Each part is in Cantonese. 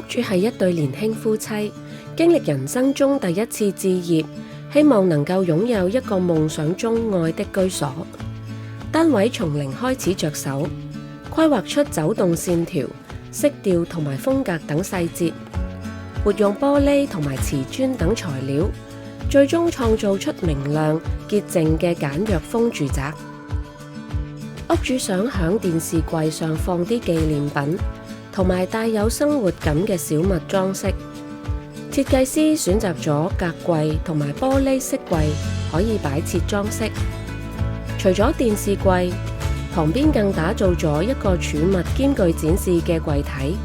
主係一對年輕夫妻，經歷人生中第一次置業，希望能夠擁有一個夢想中愛的居所。單位從零開始着手，規劃出走動線條、色調同埋風格等細節，活用玻璃同埋瓷磚等材料，最終創造出明亮潔淨嘅簡約風住宅。屋主想響電視櫃上放啲紀念品，同埋帶有生活感嘅小物裝飾。設計師選擇咗格櫃同埋玻璃飾櫃，可以擺設裝飾。除咗電視櫃，旁邊更打造咗一個儲物兼具展示嘅櫃體，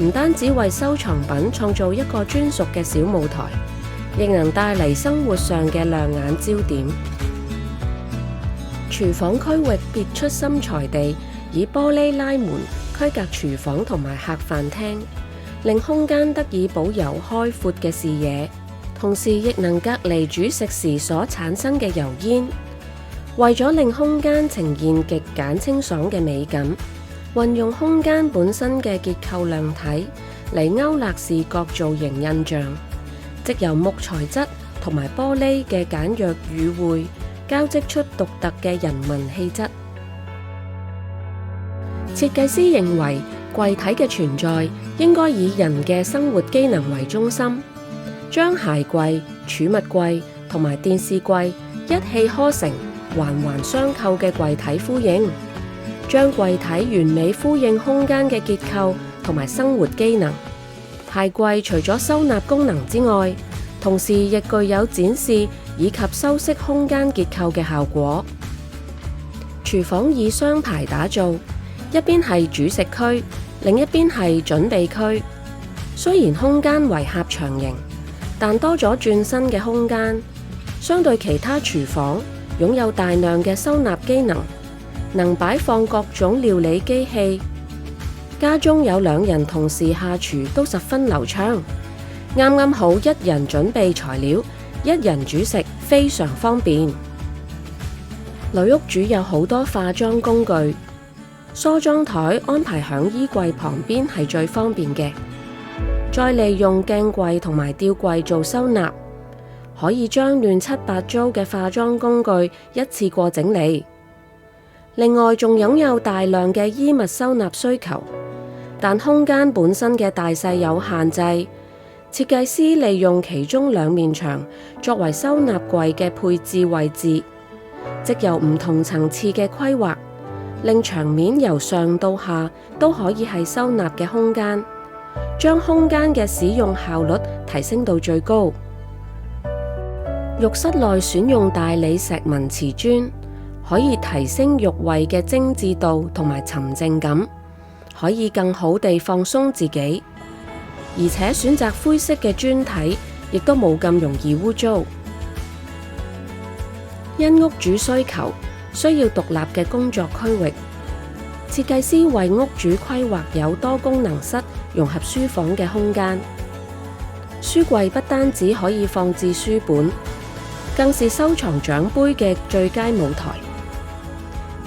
唔單止為收藏品創造一個專屬嘅小舞台，亦能帶嚟生活上嘅亮眼焦點。廚房區域別出心裁地以玻璃拉門區隔廚房同埋客飯廳，令空間得以保有開闊嘅視野，同時亦能隔離煮食時所產生嘅油煙。為咗令空間呈現極簡清爽嘅美感，運用空間本身嘅結構亮體嚟勾勒視覺造型印象，藉由木材質同埋玻璃嘅簡約與會，交織出獨特嘅人文氣質。設計師認為，櫃體嘅存在應該以人嘅生活機能為中心，將鞋櫃、儲物櫃同埋電視櫃一氣呵成，環環相扣嘅櫃體呼應，將櫃體完美呼應空間嘅結構同埋生活機能。鞋櫃除咗收納功能之外，同時亦具有展示以及修飾空間結構嘅效果。廚房以雙排打造，一邊係主食區，另一邊係準備區。雖然空間為狹長型，但多咗轉身嘅空間，相對其他廚房擁有大量嘅收納機能，能擺放各種料理機器。家中有兩人同時下廚都十分流暢，啱啱好一人準備材料，一人煮食，非常方便。女屋主有好多化妝工具，梳妝台安排響衣櫃旁邊係最方便嘅，再利用鏡櫃同埋吊櫃做收納，可以將亂七八糟嘅化妝工具一次過整理。另外仲擁有大量嘅衣物收納需求，但空間本身嘅大細有限制，設計師利用其中兩面牆作為收納櫃嘅配置位置，藉由唔同層次嘅規劃，令牆面由上到下都可以係收納嘅空間，將空間嘅使用效率提升到最高。浴室內選用大理石紋瓷磚，可以提升浴位嘅精緻度同埋沉靜感，可以更好地放鬆自己。而且選擇灰色嘅磚體，亦都冇咁容易污糟。因屋主需求，需要獨立嘅工作區域，設計師為屋主規劃有多功能室，融合書房嘅空間。書櫃不單止可以放置書本，更是收藏獎盃嘅最佳舞台。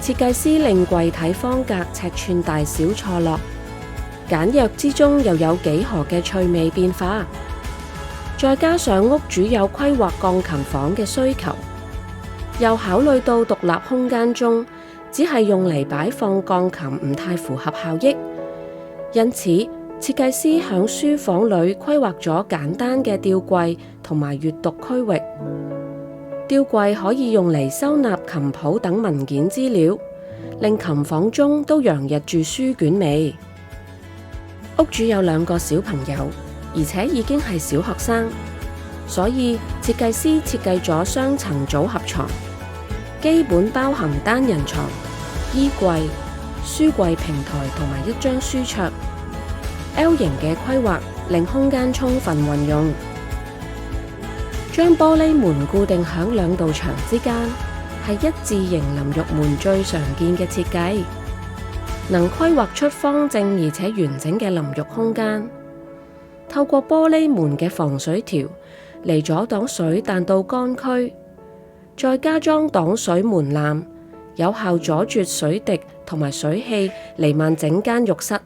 設計師令櫃體方格尺寸大小錯落，簡約之中又有幾何嘅趣味變化。再加上屋主有規劃鋼琴房嘅需求，又考慮到獨立空間中只係用嚟擺放鋼琴唔太符合效益，因此設計師響書房裏規劃咗簡單嘅吊櫃同埋閱讀區域。吊櫃可以用嚟收納琴譜等文件資料，令琴房中都洋溢住書卷味。屋主有2個小朋友，而且已經係小學生，所以設計師設計咗雙層組合床，基本包含單人床、衣櫃、書櫃平台同埋一張書桌。L 型嘅規劃令空間充分運用。將玻璃門固定響2道牆之間，係一字型淋浴門最常見嘅設計，能規劃出方正而且完整嘅淋浴空間。透過玻璃門嘅防水條嚟阻擋水彈到乾區，再加裝擋水門檻，有效阻絕水滴同埋水氣彌漫整間浴室。